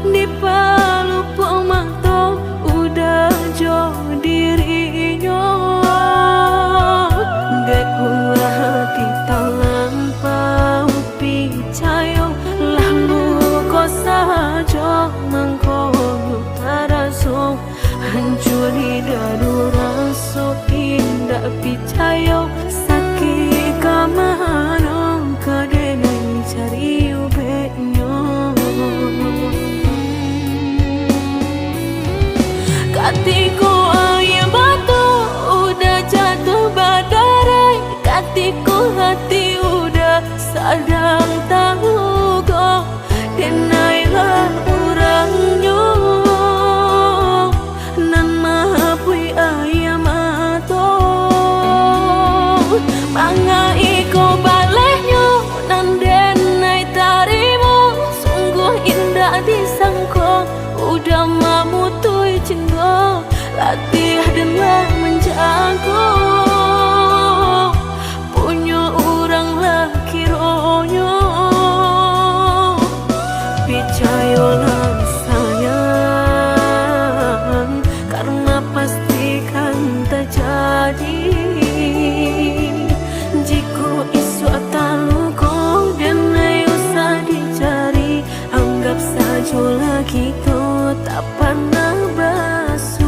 di palupuk manto udah jo dirinya. Dek ulah hati talampau picayo lalu kau saja mengkono taraso hancur di dadu raso indah picayo sakit kamano kadene cari ubeknya. Katiku air batu udah jatuh badai, katiku hati udah sadang tahu kok denailah orangnya nan mahapui ayam atau mangai ko balehnya nan denai tarimu sungguh indah disangko udah mamutui cinta latih denlah menjago punya orang laki ronyo picayolah sayang karena pastikan terjadi jika isu ataluko dan usah dicari anggap saja lagi to tak pernah basuh.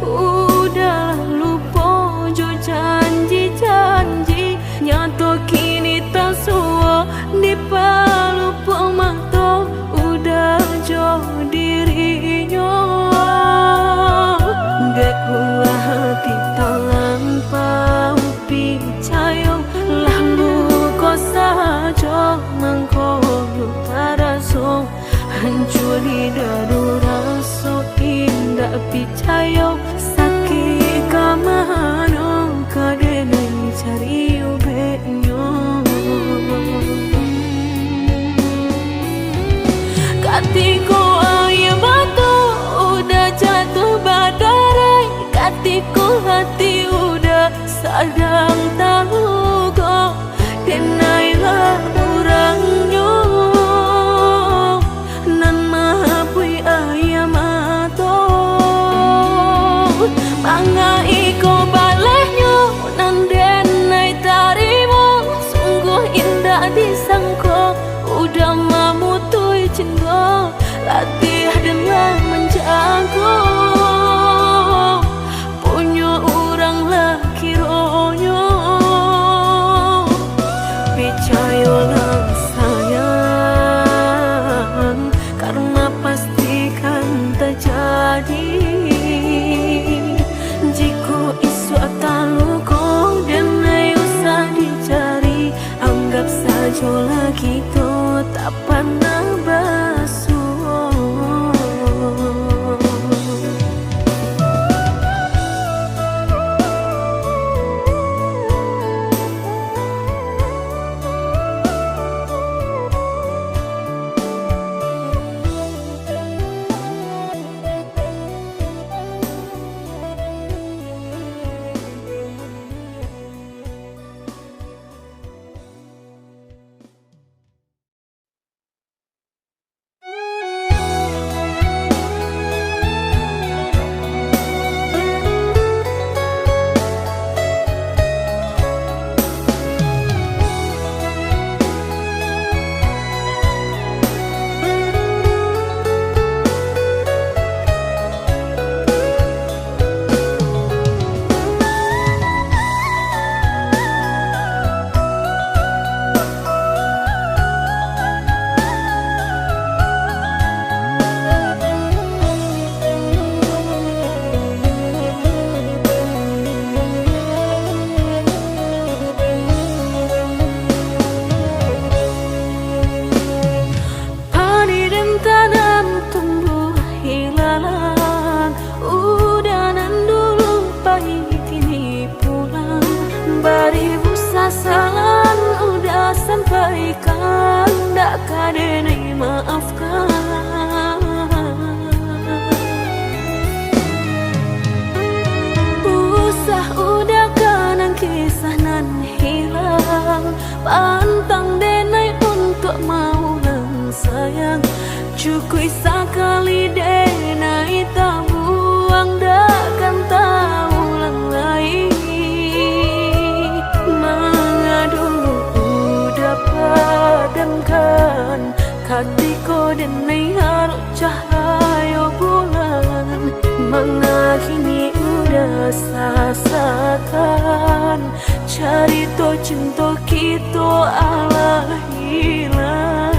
Udah lupa jo janji-janji nyato kini tak suwa di palupuk manto udah jo dirinya. Dek ulah hati talampau picayo lalu kau saja mengkono taraso hancur di dadu raso indah picayo sakit kamano kadene cari ubeknya. Katiku air batu udah jatuh badai, katiku hati udah sadang tahu kok denailah orangnya nan mahapui ayam atau mangai ko balehnya nan denai tarimu sungguh indah disangko udah mamutui cinta latih denlah menjago punya orang laki ronyo picayolah sayang karena pastikan terjadi jika isu ataluko dan usah dicari anggap saja lagi to tak pernah Bari busa salan udah sampaikan, ndak kadene maafkan. Usah udah kanang kisah nan hilang, pantang denai untuk mau nang sayang. Cukui sekali denai tak buang, takkan tahu ulang lagi. Mengadu udah padamkan, hatiku denai harus cahaya bulan. Mengakhiri udah sasakan, cerita cinta kita ala hilang.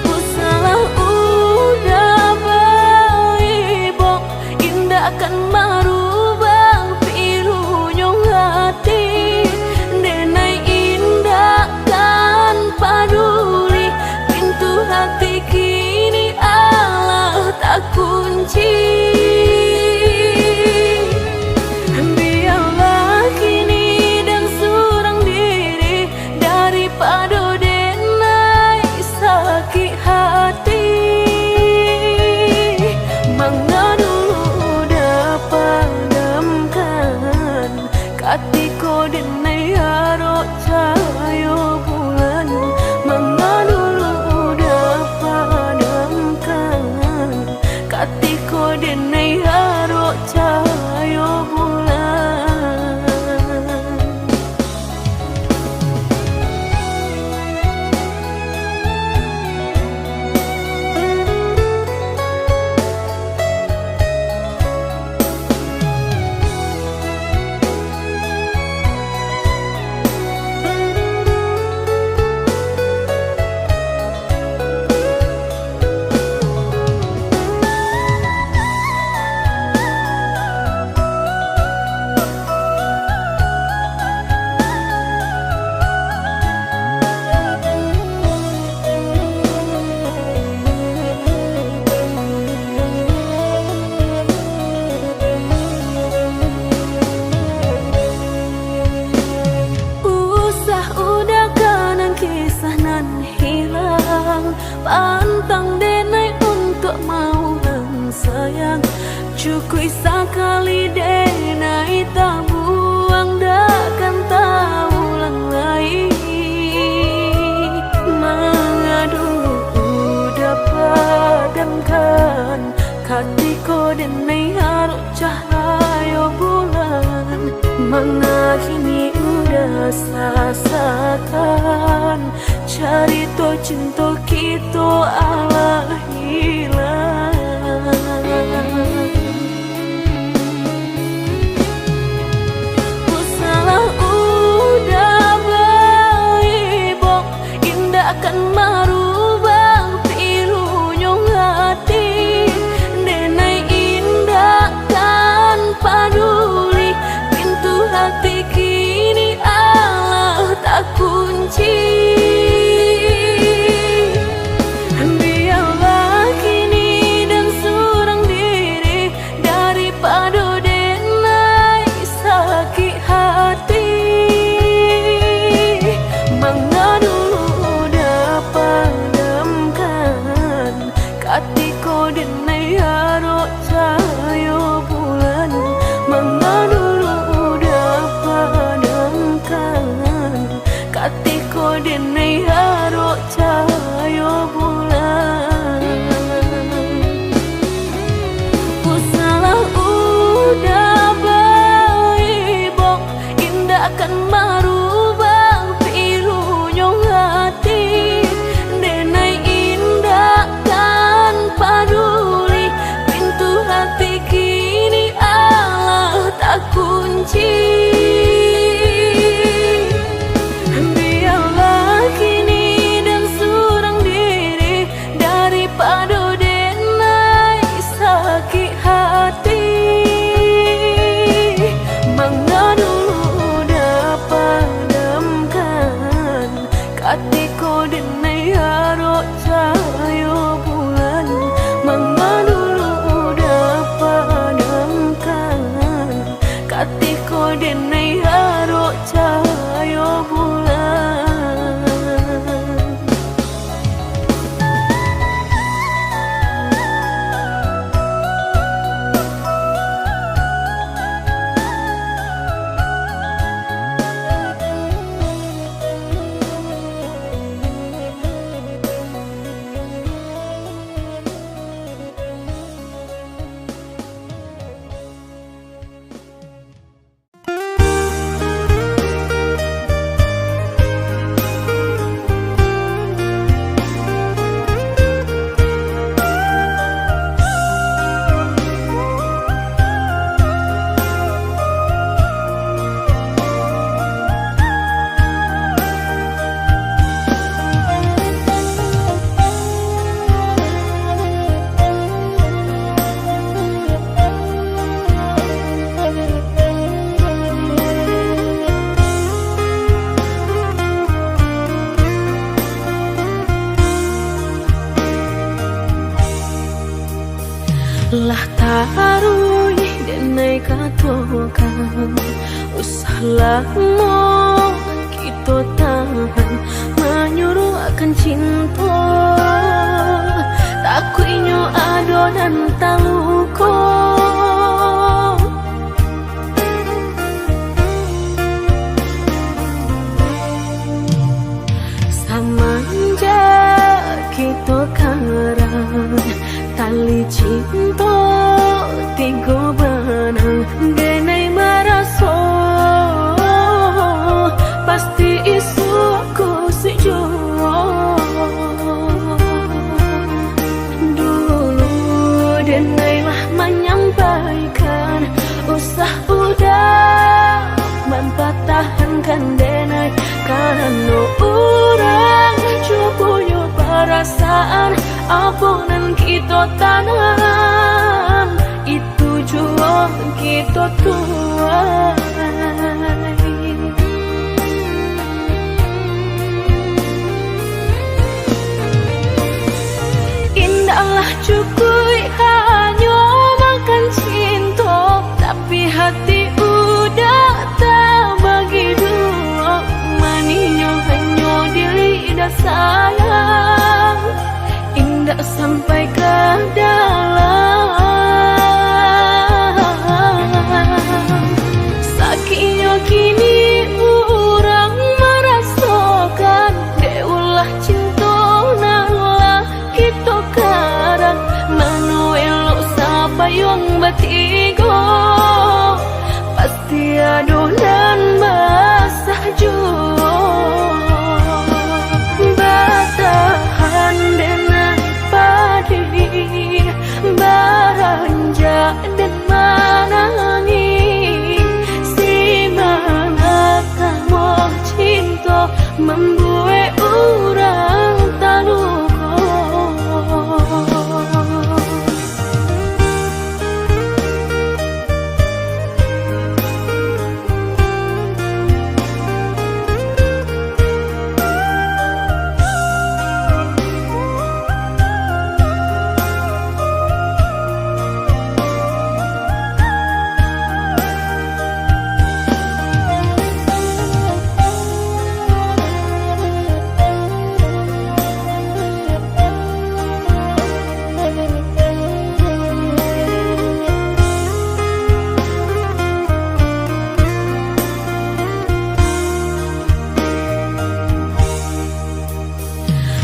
Usalah udah baik, indah akan merubah pilunya hati. Denai indah kan paduli, pintu hati kini Allah tak kunci. Biarlah kini dan surang diri, daripada denai sakit hati. Mengadu udah padamkan, hatiku denai harus cahaya bulan. Mengadu udah padamkan, hatiku denai harus cahaya bulan. Pantang denai untuk mau nang sayang. Cukui sekali denai tak buang, takkan tahu ulang lagi. Mengadu udah padamkan, hatiku denai harus cahaya bulan. Mengakhiri udah sasakan, cerita cinta kita ala hilang. Usalah udah baik, indah akan merubah pilunya hati. Denai indah kan paduli, pintu hati kini Allah tak kunci. Biarlah Lah tarui denai katokan usah lama kita tahan menyuruh akan cinta takuinyo adonan taluko samanja kita karang tali cinta tiga benang denai maraso pasti isu aku sejo dulu denai lah menyampaikan usah udah mempatahankan denai karena orang cukup perasaan aponan kita tanam itu jua kita tuai indahlah cukup hanya makan cinta tapi hati udah tak bagi dua maninya hanya di lidah sayang indah sampai ke dalam sakitnya kini orang merasakan deulah cinta nalah kita karang manuel siapa yang batigo pasti adonan basah jua batahan denai padi baranja dan manangi si mana kamu cinta membuat orang taluko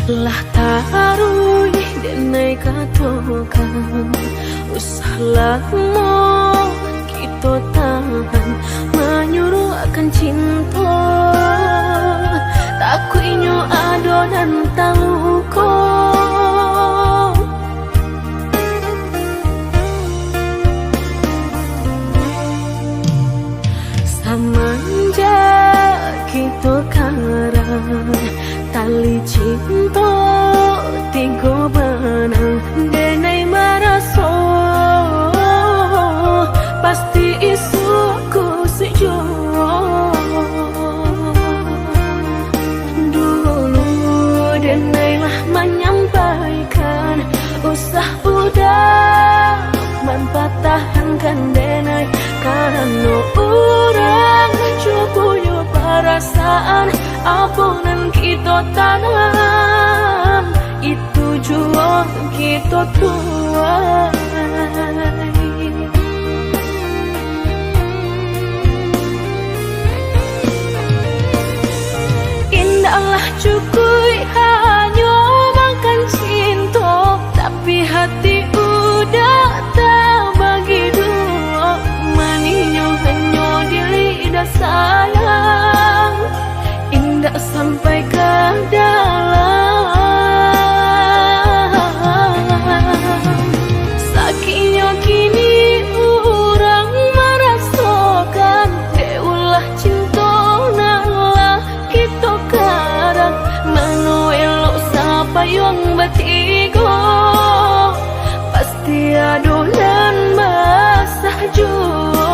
lah tarui denai katokan usah lama kita tahan menyuruh akan cinta takuinyo adonan taluko samanja kita karang tali cinta tiga benang denai maraso pasti isu aku sejo dulu denai lah menyampaikan usah udah mempatahankan denai karena orang cukup perasaan aponan kita tanam itu jua kita tuai indahlah cukup hanya makan cinta tapi hati udah tak bagi dua maninya hanya di lidah sayang indah sampai ke dalam sakitnya kini orang merasakan deulah cinta nalah kita karang manuel siapa yang batigo pasti adonan basah jua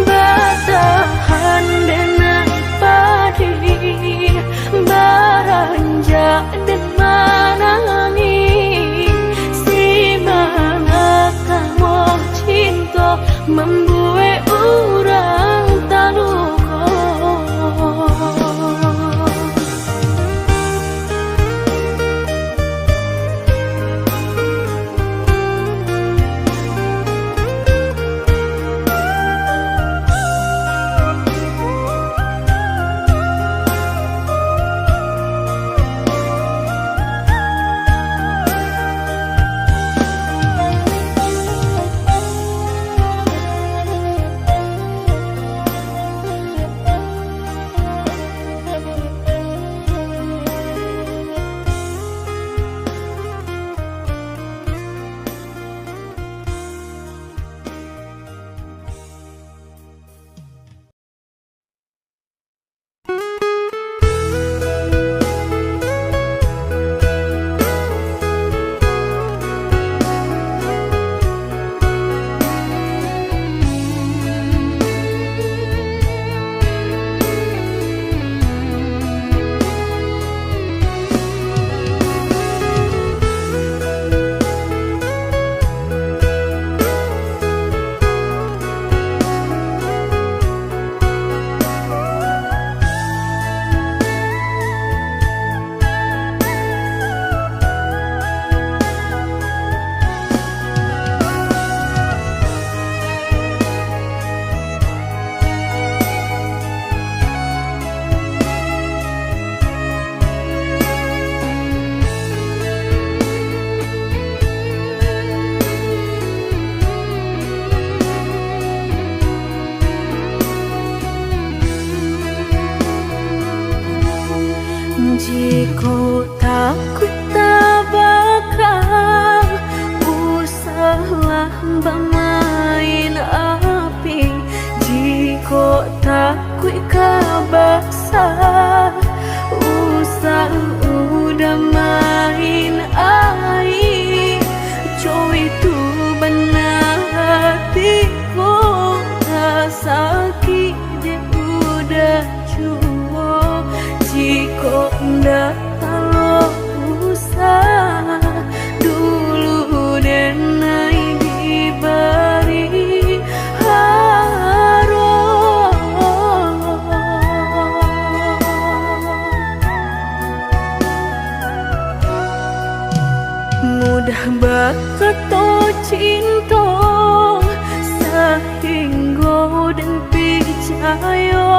batahan denai padi baranja dan manangi si bermain api, jika takut kabasa usah udah main air. Coy itu benar hatiku sakit dia udah cua, jika ndak kalau usah dulu dan naik diberi mudah bakal cinta sehingga dan percaya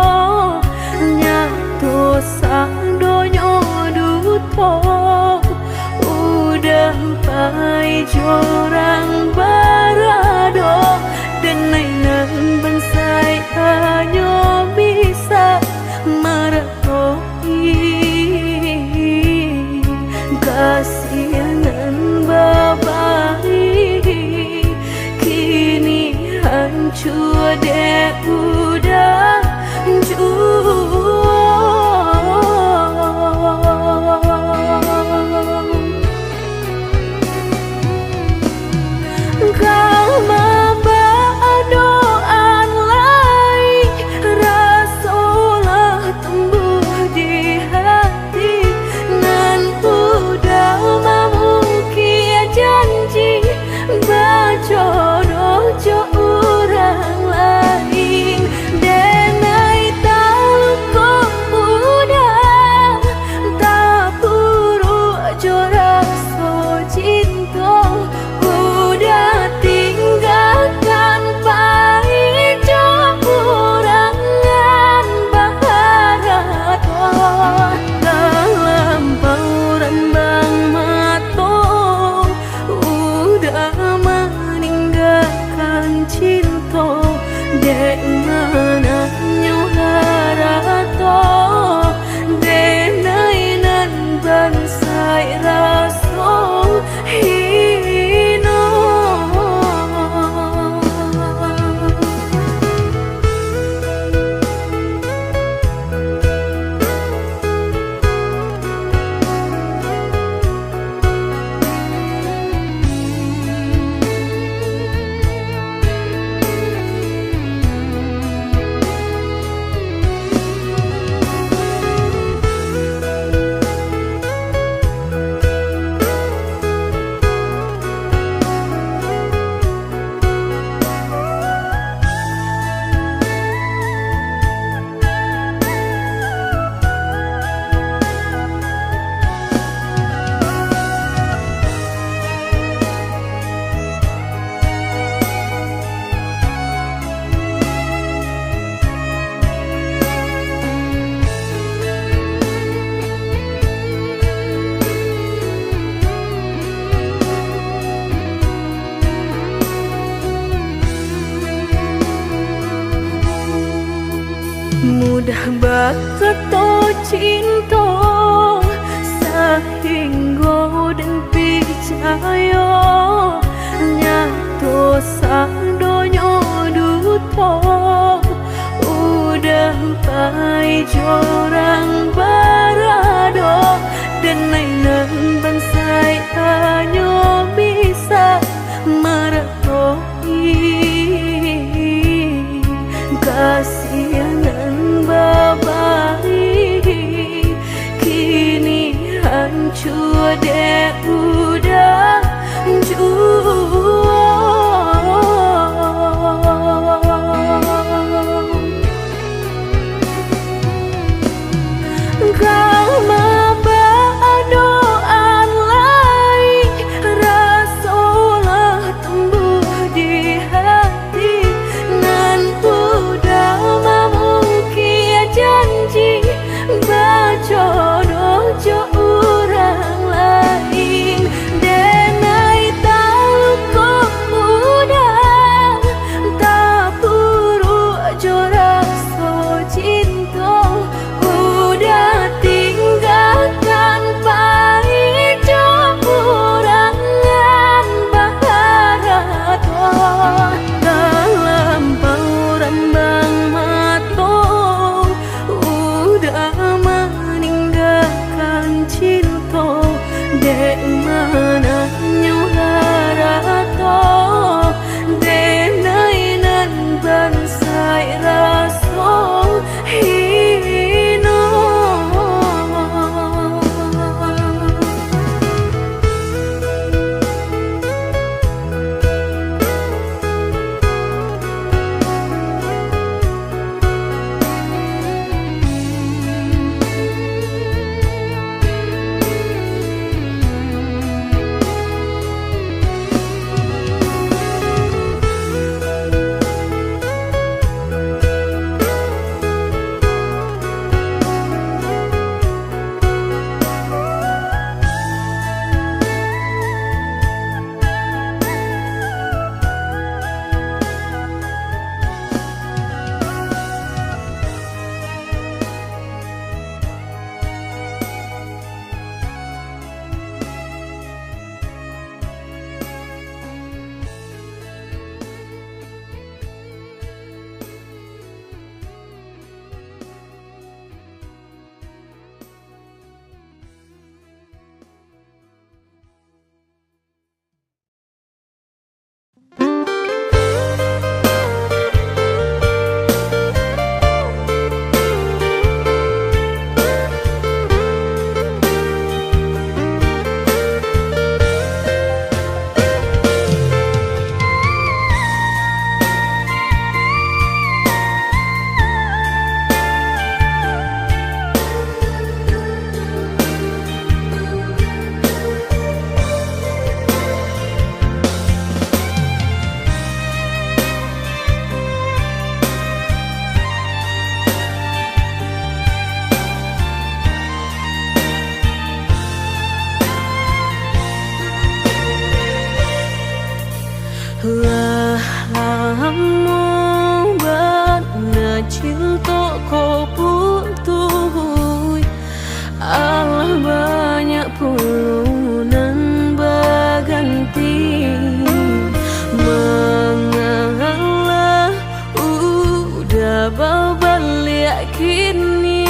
nyatu sang donyo duto udah pai jorang barado dan nainan bensai hanya bisa meretoi kasihanan babai kini hancur deh udah kau doaan lain rasulah tumbuh di hati nan udah memukir janji berjodoh jo orang lain denai tahu kau udah tak buru jo rasa cinta udah tinggalkan pai jo urangan baharato dalam rembang mato udah meninggalkan cinta dek mana nyuharato denai nan bansai raso hino. Mudah bakal cinta sehingga dan percaya nyatu sang donyo duto udah pai jorang barado dan nainan bansai hanya bisa meretoi kasihanan babai kini hancur deh udah kau doaan lain Lamu bana cinta kau putuh, Allah banyak pulunan berganti. Mengalah udah berbalik kini,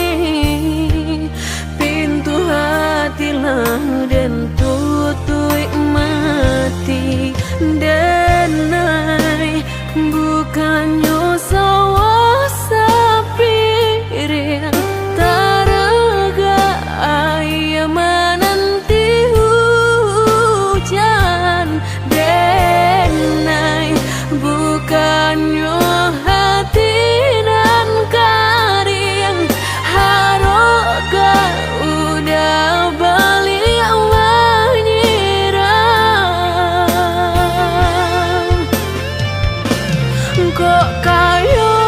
pintu hati lah dan tutup mati. Denai bukannya sawah sapirin taraga ayam menanti hujan. Denai bukannya hati dan karing haroga udah balik kok kayo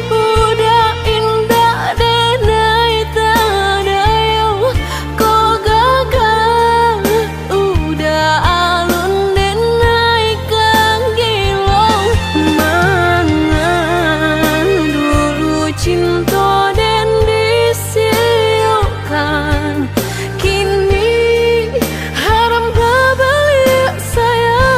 udah indah denai tadayo kok gagal udah alun denai kang gilong. Mangan dulu cinta dan disiukan, kini haram berbalik sayang.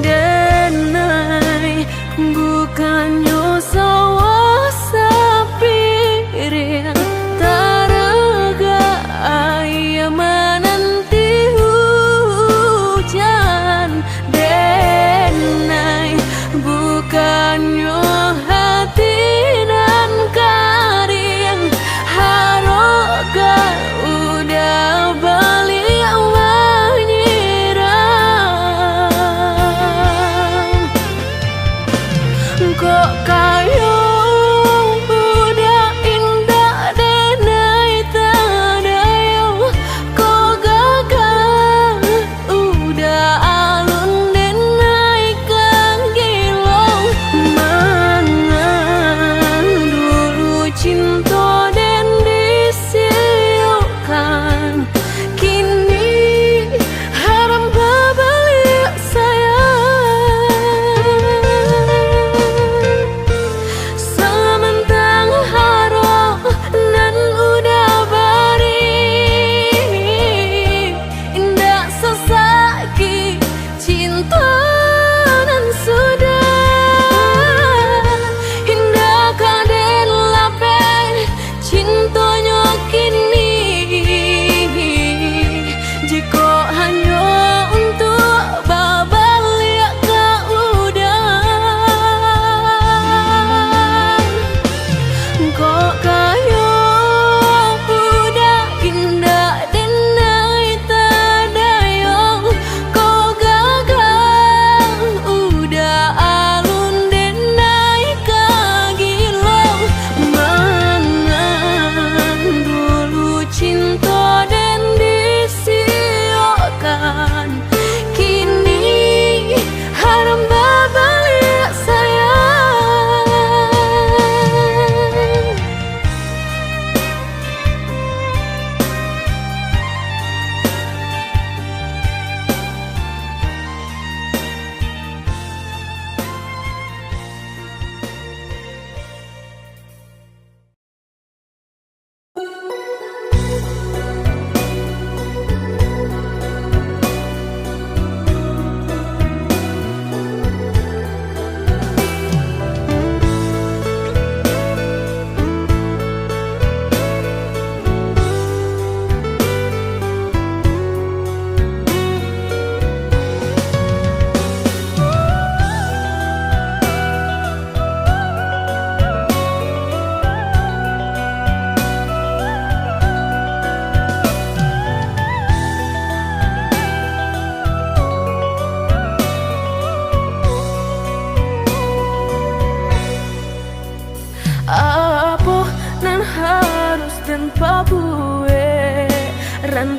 Denai bukannya sawah sapirin taraga ayam menanti hujan. Denai bukannya hati dan karing haroga udah balik kok kayo udah indah denai tadayo kok gagal udah alun denai kang gilong. Mangan dulu cinta dan disiukan, kini haram berbalik sayang.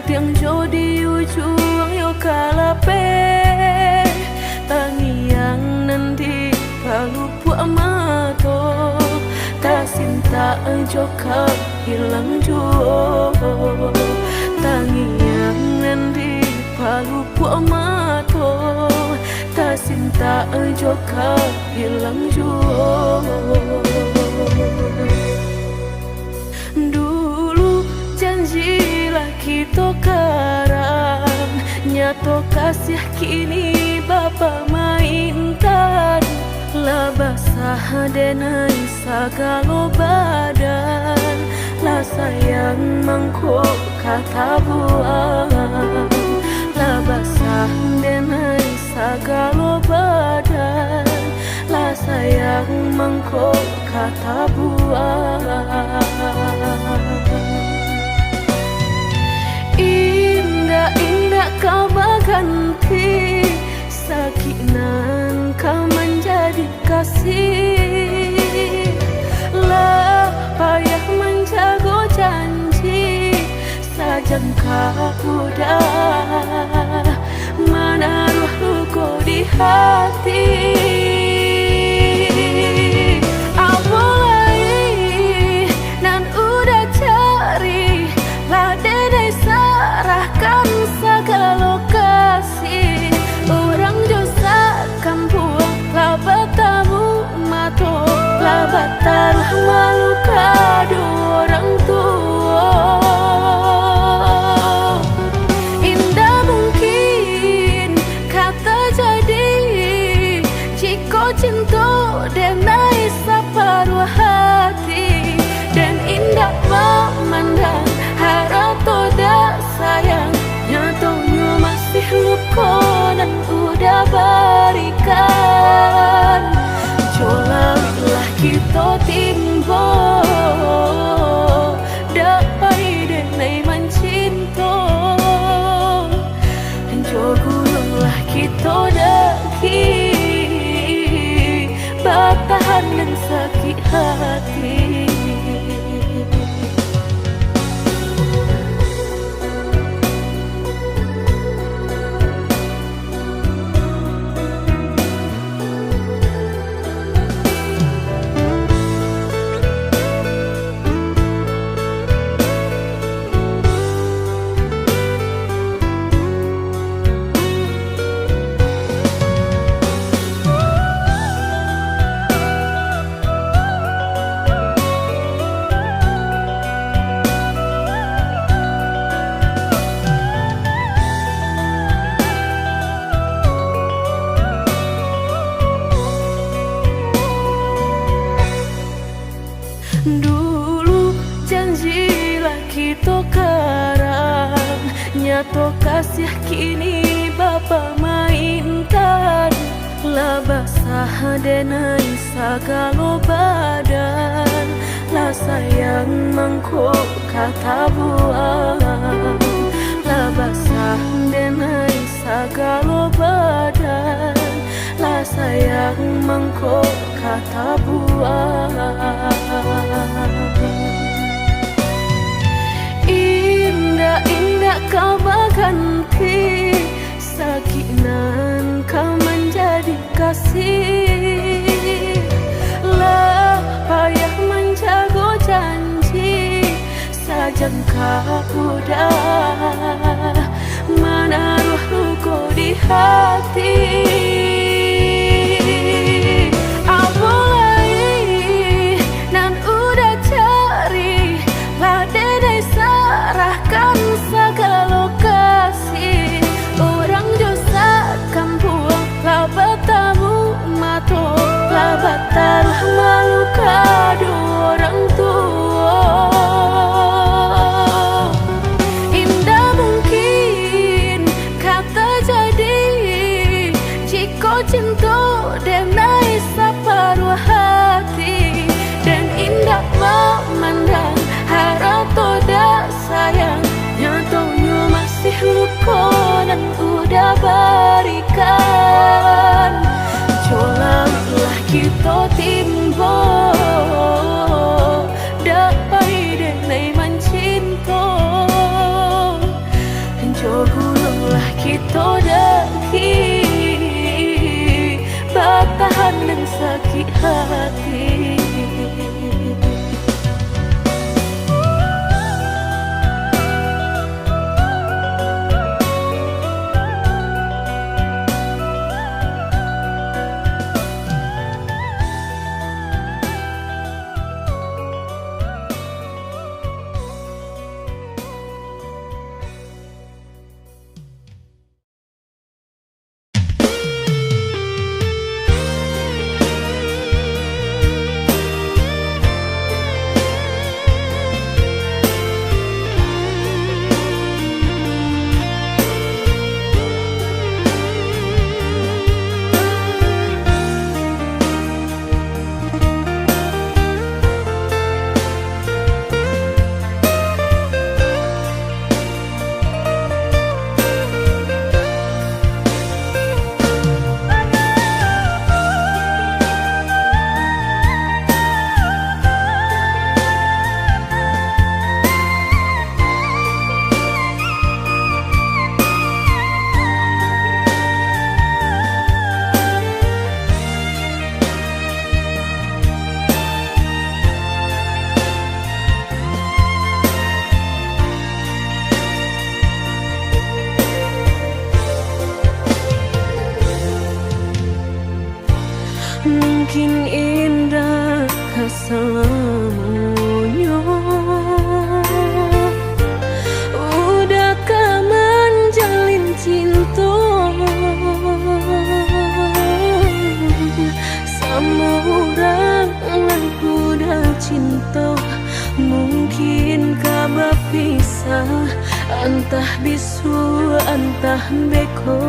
tiang jodi ujung yo kalape tangiang nanti palu puak mato tak sinta joka hilang juo tangiang nanti palu puak mato tak sinta joka hilang juo. Dulu janjilah kita karang, nyato kasih kini bapa mainkan. Lah basah denai sagalo badan, lah sayang mangkok kata buang. Lah basah denai sagalo badan, lah sayang mangkok kata buang. Indah-indah kau berganti, sakinan kau menjadi kasih. Lah payah menjaga janji, sajangka udah menaruh luka di hati. Apalagi nan udah cari, lah dedai sarahkan segala kasih. Orang dosa kampung, lah bertamu mato, lah batal malu kado orang tua. Indah mungkin kata jadi, jika cinta denai separuh hati. Dan indah memandang harap toda sayang, nyatanya masih luka dan udah berikan. Jolalah kita timbo, dapat denai mencinta. Jogulunglah kita daki, bertahan dan sakit hati. Dulu janjilah kita karang, nyato kasih kini bapa mainkan. Lah basah denai sagalo badan, lah sayang mangkok kata buang. Lah basah denai sagalo badan, lah sayang mangkok kata buang. Indah-indah kau berganti, sakinan kau menjadi kasih. Lah payah menjaga janji, sajangka udah menaruh luka di hati. Apalagi nan udah cari, lah dedai sarahkan segala kasih. Orang dosa kampung, lah bertamu mato, lah batal malu kado orang tua. Indah mungkin Jogulah kita daki batahan dan sakit hati. Mungkin indah keselamanya, udahkah menjalin cinta sama orang yang udah cinta? Mungkinkah berpisah, entah bisu entah beko?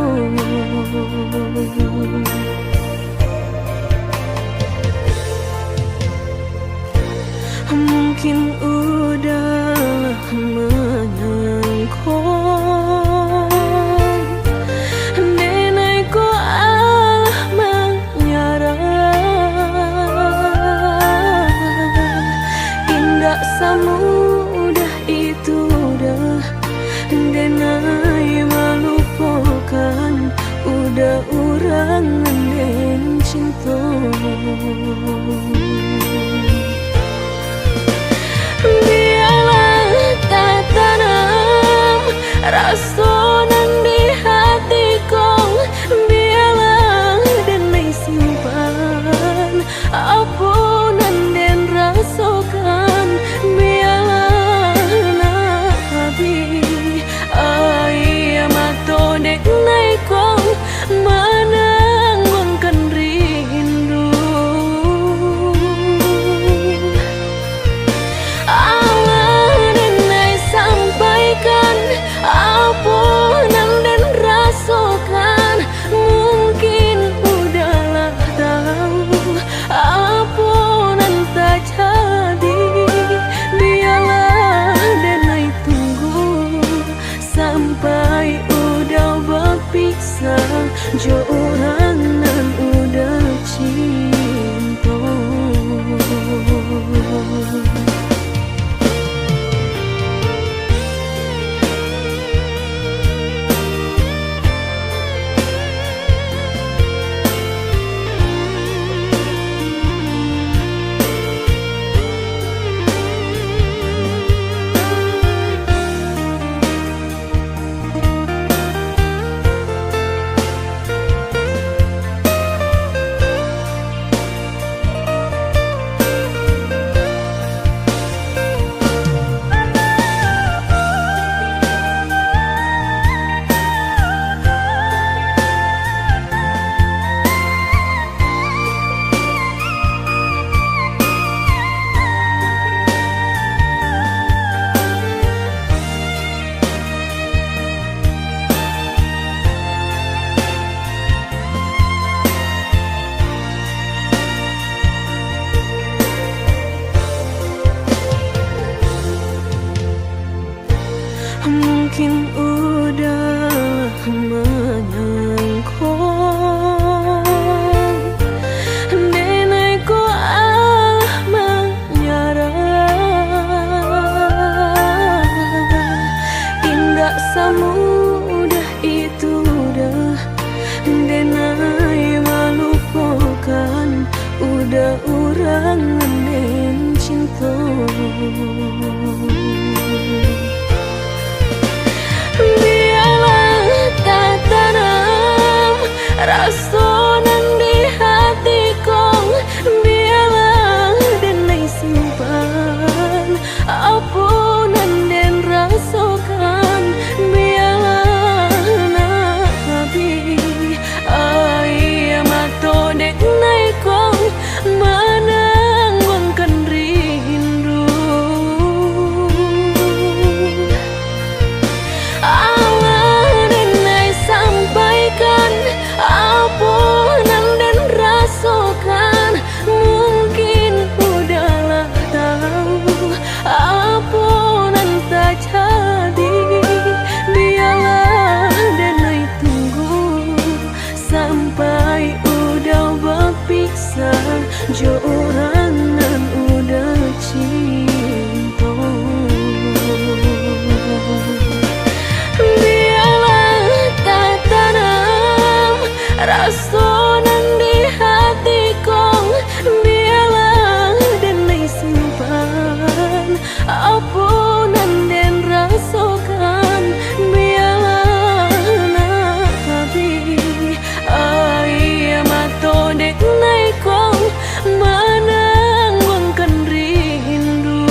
Mungkin udahlah menyangka nenekku alah menyerah. Indah semudah itu dah denai melupakan, udah orang ngendeng cinta. Biarlah tak tanam rasa nan di hatiku, biarlah denai simpan apa nan den rasakan. Biarlah nak habi ai mato dek naikong menanggung rindu. Apa nan dan rasakan, mungkin udahlah tahu apa nan tak jadi. Biarlah denai tunggu sampai udah berpisah, jo orang nan udah cinta. Mungkin udah menyangka nenekku alah menyerah. Indah semu kangen cinta. Biarlah tak tanam rasa nang di hatiku, biarlah denai simpan apunan den rasakan, biarlah nabi ai mato dek nai kong menangguhkan rindu. Allah denai sampaikan apunan dan rasakan, mungkin udahlah tahu apunan tak jadi, biarlah denai tunggu sampai udah berpisah jo orang nan udah cinta. Biarlah tak tanam rasa nang di hatiku, biarlah denai simpan apunan den rasakan, biarlah nabi ai mato dek nai kong menangguhkan rindu.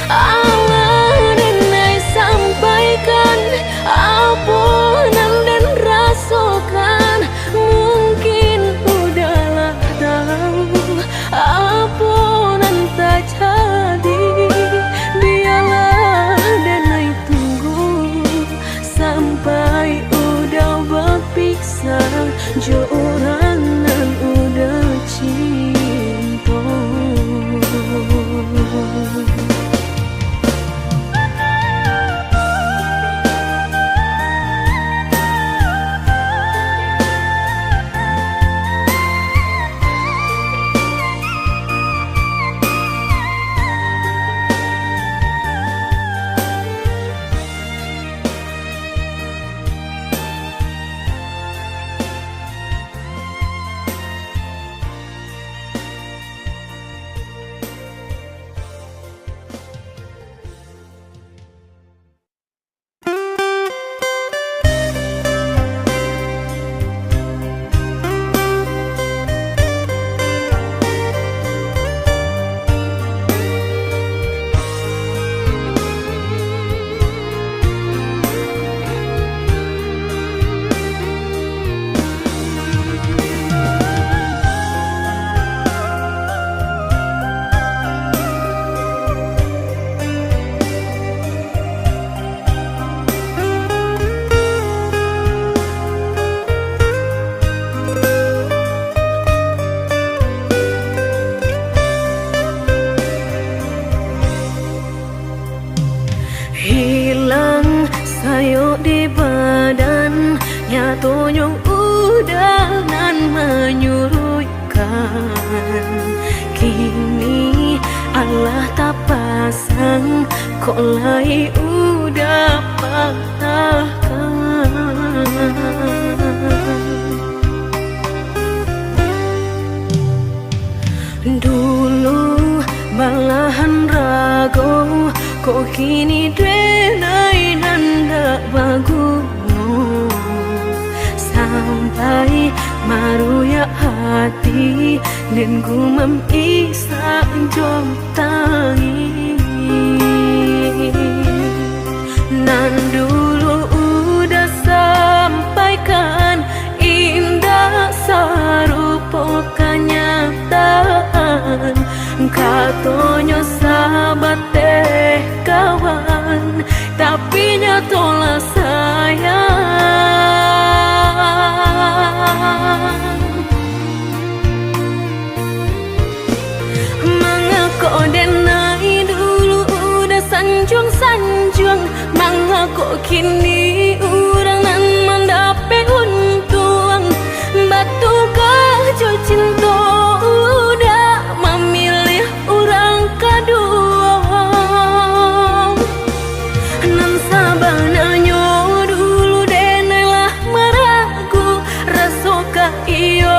Allah denai sampaikan apunan dan rasakan, mungkin udahlah tahu apunan tak jadi, biarlah denai tunggu sampai udah berpisah jo orang nan udah cinta. Hilang sayuk di badan, nyatanya udah nan menyurutkan. Kini Allah tak pasang, kok lai udah patahkan. Dulu balahan rago, kok kini denai nanda baguno, sampai maruya hati dan gumam isa jom tangi. Nan dulu udah sampaikan indah sarupa kenyataan, katanya sahabat teh kawan, tapi nyatolah sayang. Mengako denai dulu udah sanjung-sanjung, mengako kini orang nan mendapat untung, batu kajo cinta udah memilih orang kedua. Nan sabananya dulu denailah meragu, rasokah iyo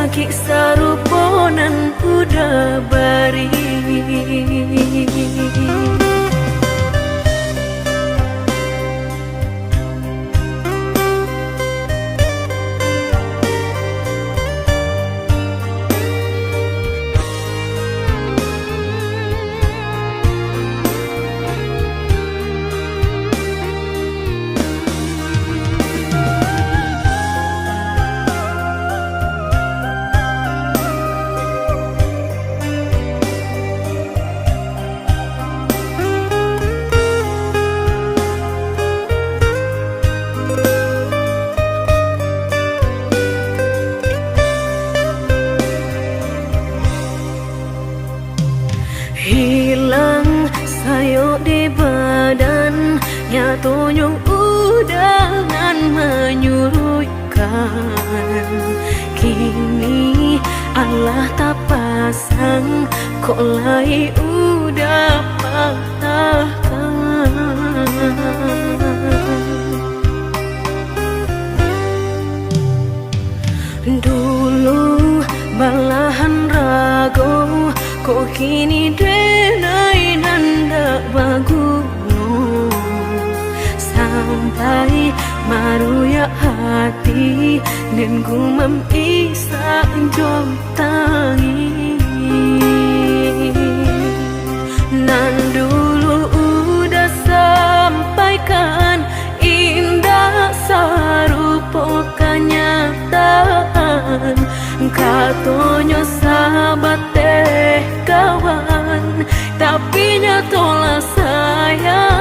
sakit saruponan udah bari. Hilang sayuk di badan, nyatanya udangan menyurutkan. Kini Allah tak pasang, kok lai udah patahkan. Dulu balahan rago, kok kini denai nanda baguno. Sampai maruya hati dan gumam isa jom tangi. Nan dulu udah sampaikan indah sarupo kenyataan. Katanya sahabat teh kawan, tapi nyatolah sayang.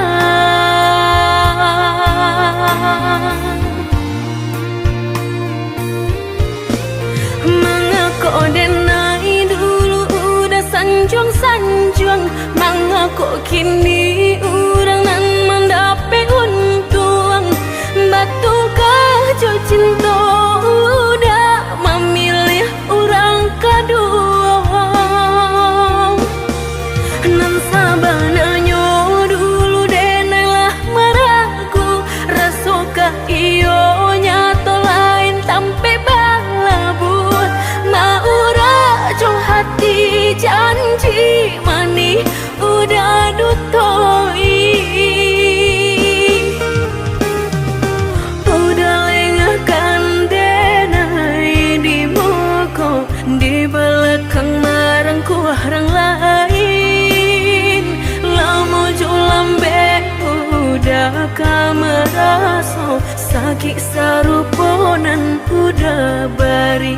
Mengaku denai dulu udah sanjung-sanjung, mengaku kini orang nan mendapat untung. Batukah jo cinta udah memilih orang kedua. Nan sabananya dulu denailah maraku, rasukah iyo nyato lain tampe balabu. Maura jo hati janji mani udah dutoi. Di belakang marangku orang lain, lama jo lambe udah kameraso, sakit saruponan udah bari.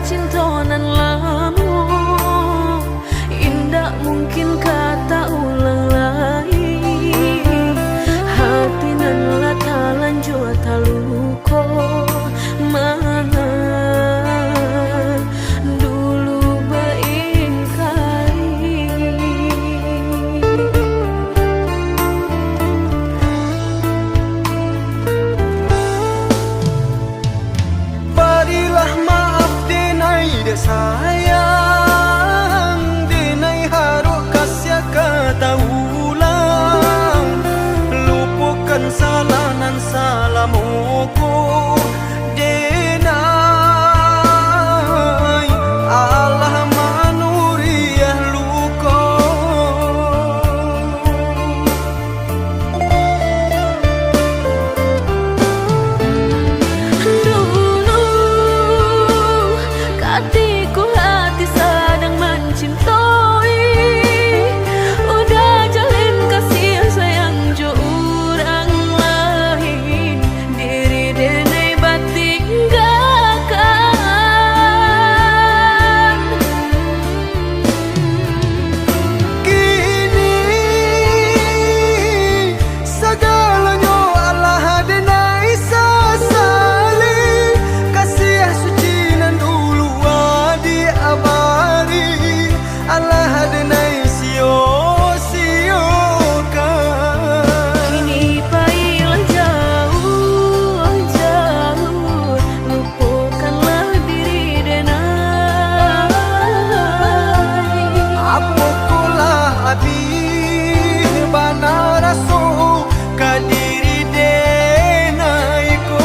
cintonan lamo, indah mungkin kata ulang lagi. Hati nan latalan jua taluko mana dulu baik kali. Berilah maaf denai de sayang, denai harus kasih kata ulang. Lupakan salah nan salamuku denai, Allah manuriah luko. Dulu hatiku hati sedang mencintai, udah jalin kasih sayang jo orang lain, diri denai batinggalkan. Kini segalanya Allah denai sesali, kasih suci nan dulu adi abadi, Allah denai sio-siokan. Kini pailah jauh-jauh, lupakanlah diri denai. Apokulah abi bana rasu kadiri denaiku.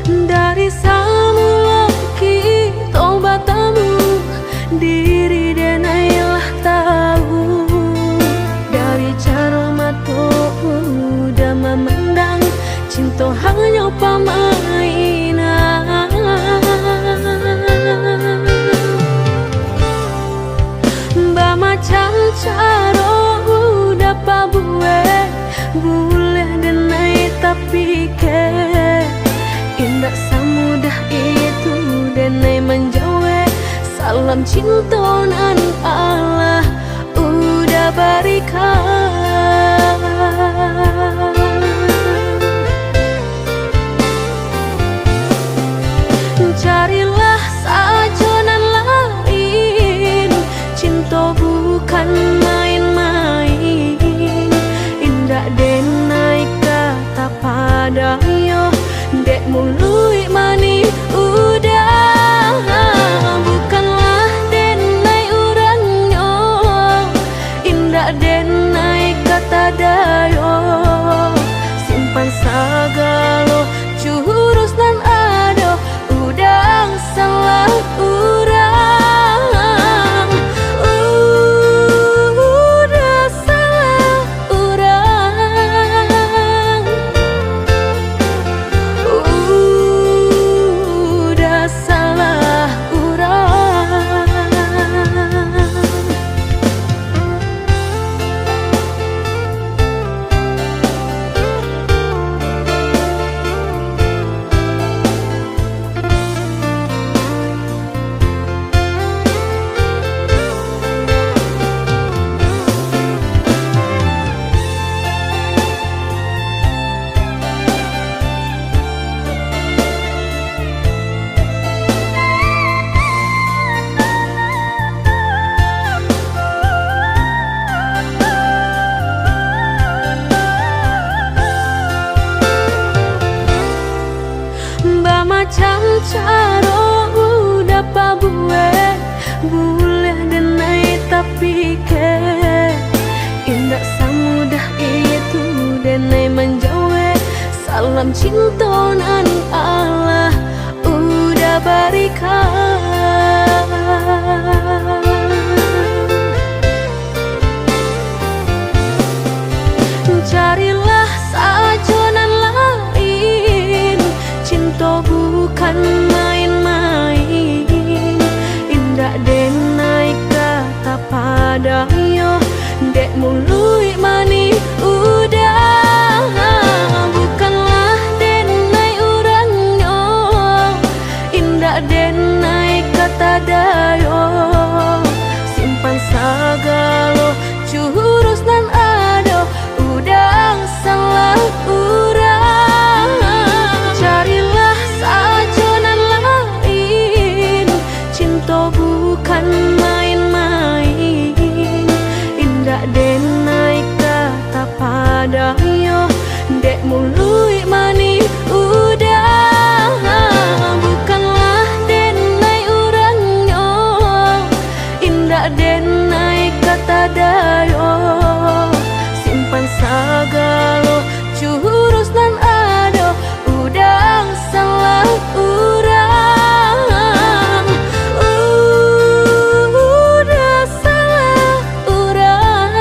Dari semula kita bertemu, diri denailah tahu. Dari cara mata udah memandang, cinta hanya permainan. Bermacam cara udah pabuat, boleh denai tapi ke indah semudah itu denai menjauh. Salam cinta nan Allah udah berikan. Carilah saja nan lain, cinta bukan main-main. Indah denai kata padayo, dek mului mani udah, bukanlah denai urangnya. Indah denai kata dayo, simpan sagalo jurus dan ado, udah salah urang, udah salah urang. Macam caro udah pabuwe boleh denai tapi ke indah semudah itu denai menjauh. Salam cinta nan Allah udah berikan. Carilah sajonan lain, cinta bukan main-main. Indah denai kata padayo, dek mului mani udah. Bukanlah denai urangnya, indah denai kata dayo. Simpan sagalo jurus nan ado, udang salah urang. Carilah sajonan lain, cinta bukan main-main. Indah denai kata padayo, dek mului mani udah. Bukanlah denai urangnya, indah denai kata dayo. Simpan sagalo jurus nan ado, udang salah urang. Udah salah urang.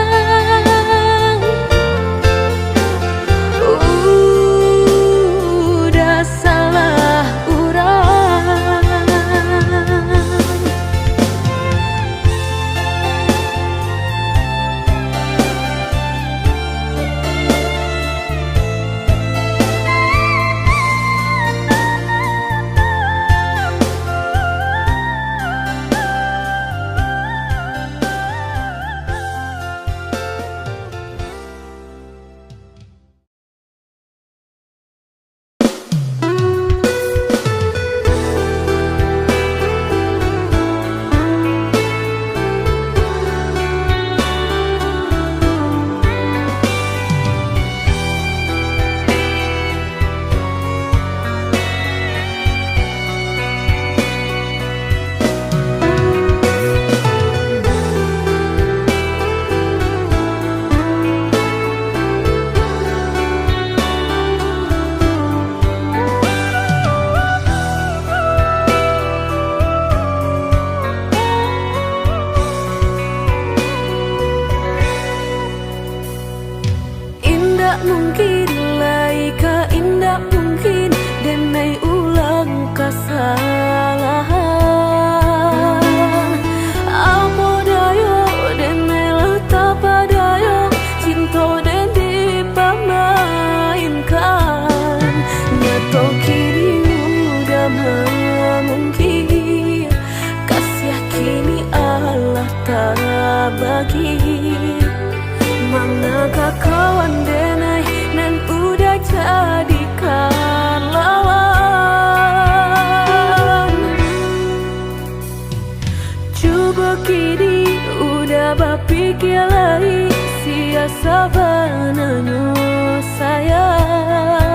Udah salah urang. Mungkin laika indah mungkin denai ulang kesalahan. Apa dayo denai letak padayo, cinta den dipamainkan. Nyato kini udah mungkin, kasih kini Allah tak bagi. Manakah kawan denai nan udah jadikan lawan. Coba kini udah berpikir lagi, sia sabananya sayang.